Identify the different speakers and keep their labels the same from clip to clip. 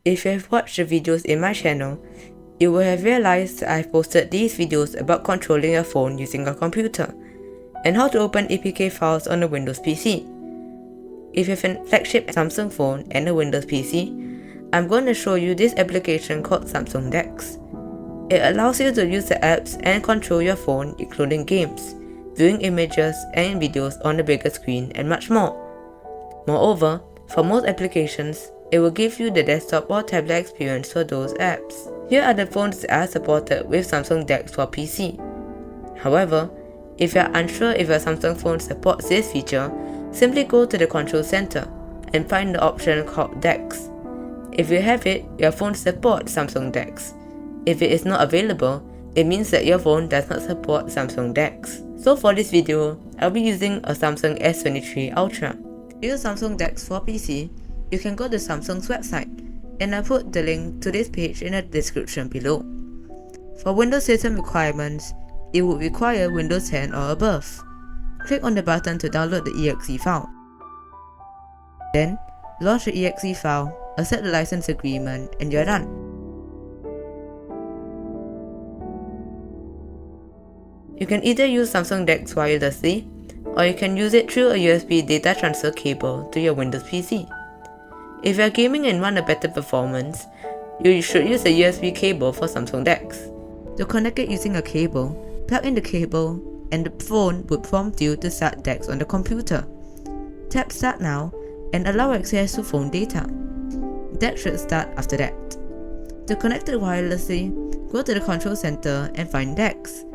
Speaker 1: If you have watched the videos in my channel, you will have realized I've posted these videos about controlling your phone using a computer and how to open APK files on a Windows PC. If you have a flagship Samsung phone and a Windows PC, I'm going to show you this application called Samsung DeX. It allows you to use the apps and control your phone, including games, viewing images and videos on the bigger screen, and much more. Moreover, for most applications, it will give you the desktop or tablet experience for those apps. Here are the phones that are supported with Samsung DeX for PC. However, if you are unsure if your Samsung phone supports this feature, simply go to the control center and find the option called DeX. If you have it, your phone supports Samsung DeX. If it is not available, it means that your phone does not support Samsung DeX. So for this video, I'll be using a Samsung S23 Ultra. To use Samsung DeX for PC, you can go to Samsung's website, and I'll put the link to this page in the description below. For Windows system requirements, it would require Windows 10 or above. Click on the button to download the exe file. Then, launch the exe file, accept the license agreement, and you're done. You can either use Samsung DeX wirelessly, or you can use it through a USB data transfer cable to your Windows PC. If you are gaming and want a better performance, you should use a USB cable for Samsung DeX. To connect it using a cable, plug in the cable and the phone would prompt you to start DeX on the computer. Tap Start Now and allow access to phone data. DeX should start after that. To connect it wirelessly, go to the control center and find DeX.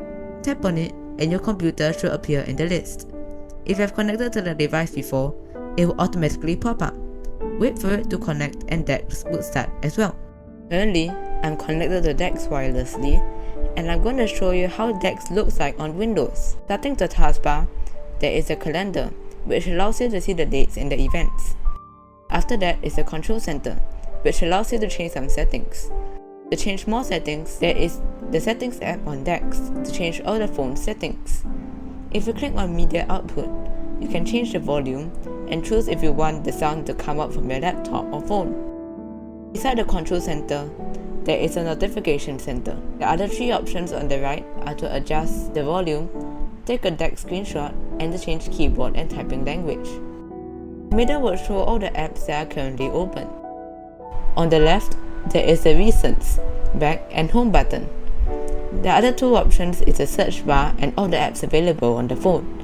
Speaker 1: Tap on it and your computer should appear in the list. If you have connected to the device before, it will automatically pop up. Wait for it to connect and DeX will start as well. Currently, I'm connected to DeX wirelessly, and I'm going to show you how DeX looks like on Windows. Starting the taskbar, there is a calendar, which allows you to see the dates and the events. After that is the control center, which allows you to change some settings. To change more settings, there is the settings app on DeX to change all the phone settings. If you click on media output, you can change the volume and choose if you want the sound to come up from your laptop or phone. Beside the control center, there is a notification center. The other three options on the right are to adjust the volume, take a DeX screenshot, and to change keyboard and typing language. The middle will show all the apps that are currently open. On the left, there is the Recents, Back, and Home button. The other two options is the search bar and all the apps available on the phone.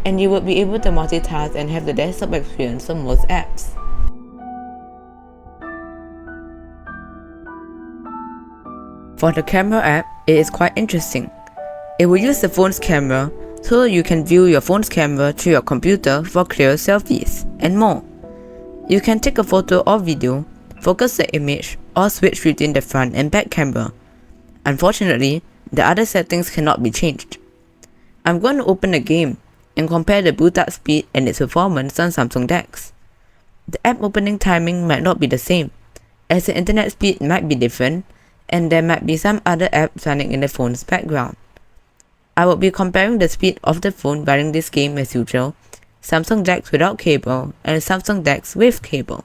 Speaker 1: And you will be able to multitask and have the desktop experience for most apps. For the camera app, it is quite interesting. It will use the phone's camera so you can view your phone's camera through your computer for clear selfies and more. You can take a photo or video, focus the image, or switch between the front and back camera. Unfortunately, the other settings cannot be changed. I'm going to open a game and compare the boot up speed and its performance on Samsung DeX. The app opening timing might not be the same, as the internet speed might be different, and there might be some other apps running in the phone's background. I will be comparing the speed of the phone running this game as usual, Samsung DeX without cable and Samsung DeX with cable.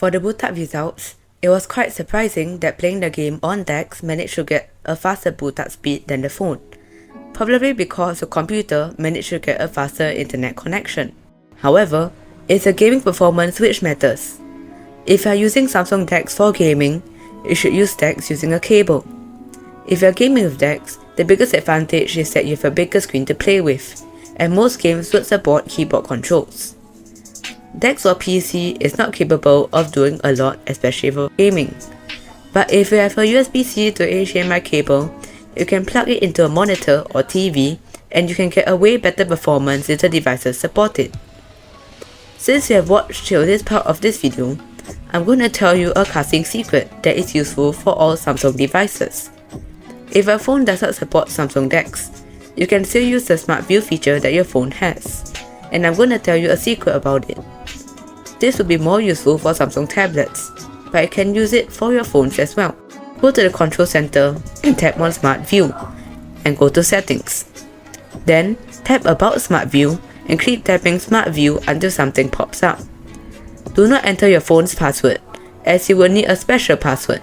Speaker 1: For the boot up results, it was quite surprising that playing the game on DeX managed to get a faster boot up speed than the phone, probably because the computer managed to get a faster internet connection. However, it's the gaming performance which matters. If you are using Samsung DeX for gaming, you should use DeX using a cable. If you are gaming with DeX, the biggest advantage is that you have a bigger screen to play with, and most games would support keyboard controls. DeX or PC is not capable of doing a lot, especially for gaming. But if you have a USB-C to HDMI cable, you can plug it into a monitor or TV and you can get a way better performance if the devices support it. Since you have watched till this part of this video, I'm going to tell you a casting secret that is useful for all Samsung devices. If a phone does not support Samsung DeX, you can still use the Smart View feature that your phone has, and I'm going to tell you a secret about it. This will be more useful for Samsung tablets, but you can use it for your phones as well. Go to the control center and tap on Smart View, and go to Settings. Then tap About Smart View and keep tapping Smart View until something pops up. Do not enter your phone's password, as you will need a special password.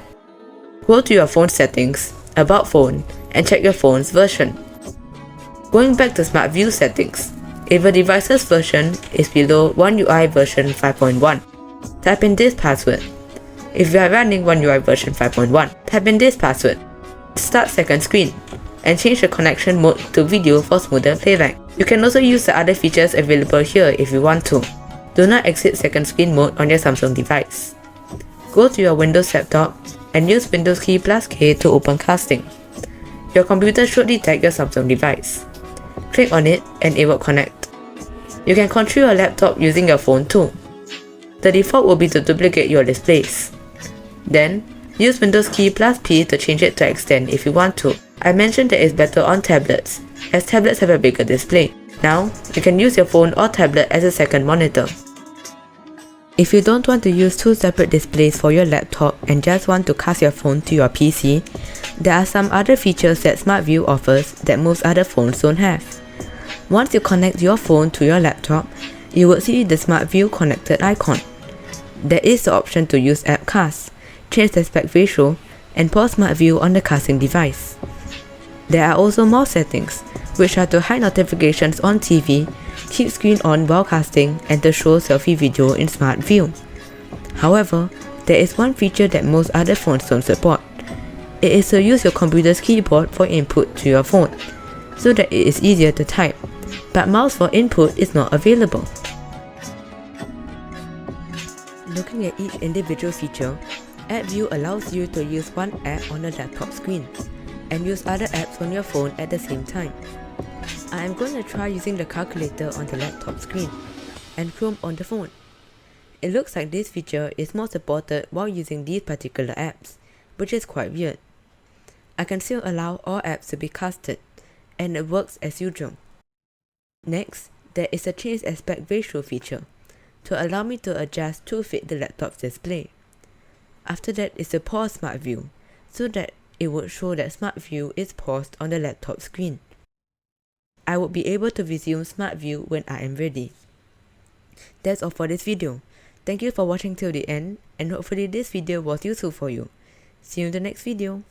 Speaker 1: Go to your phone settings, About Phone, and check your phone's version. Going back to Smart View settings, if a device's version is below One UI version 5.1, type in this password. If you are running One UI version 5.1, type in this password. Start second screen, and change the connection mode to video for smoother playback. You can also use the other features available here if you want to. Do not exit second screen mode on your Samsung device. Go to your Windows laptop and use Windows key plus K to open casting. Your computer should detect your Samsung device. Click on it and it will connect. You can control your laptop using your phone too. The default will be to duplicate your displays. Then, use Windows key plus P to change it to extend if you want to. I mentioned that it's better on tablets, as tablets have a bigger display. Now, you can use your phone or tablet as a second monitor. If you don't want to use two separate displays for your laptop and just want to cast your phone to your PC, there are some other features that Smart View offers that most other phones don't have. Once you connect your phone to your laptop, you will see the Smart View connected icon. There is the option to use App Cast, change the aspect ratio, and pause Smart View on the casting device. There are also more settings, which are to hide notifications on TV, keep screen on while casting, and to show selfie video in Smart View. However, there is one feature that most other phones don't support. It is to use your computer's keyboard for input to your phone, so that it is easier to type, but mouse for input is not available. Looking at each individual feature, App View allows you to use one app on the laptop screen, and use other apps on your phone at the same time. I am going to try using the calculator on the laptop screen, and Chrome on the phone. It looks like this feature is more supported while using these particular apps, which is quite weird. I can still allow all apps to be casted, and it works as usual. Next, there is a change aspect ratio feature, to allow me to adjust to fit the laptop's display. After that is the pause Smart View, so that it would show that Smart View is paused on the laptop screen. I would be able to resume Smart View when I am ready. That's all for this video. Thank you for watching till the end, and hopefully this video was useful for you. See you in the next video.